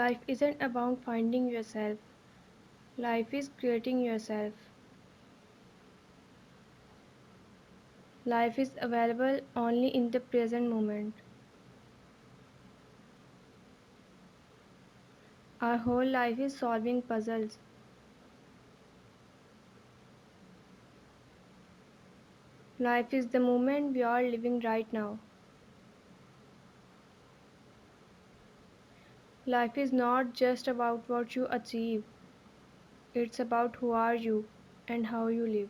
Life isn't about finding yourself, life is creating yourself. Life is available only in the present moment. Our whole life is solving puzzles. Life is the moment we are living right now. Life is not just about what you achieve, it's about who are you and how you live.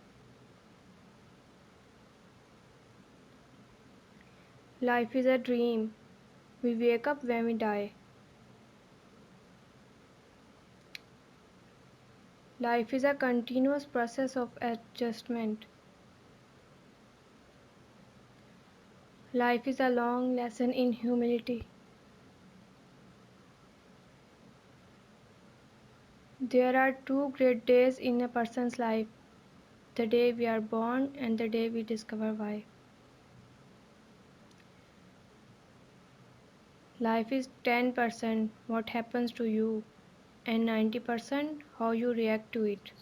Life is a dream. We wake up when we die. Life is a continuous process of adjustment. Life is a long lesson in humility. There are two great days in a person's life: the day we are born and the day we discover why. Life is 10% what happens to you and 90% how you react to it.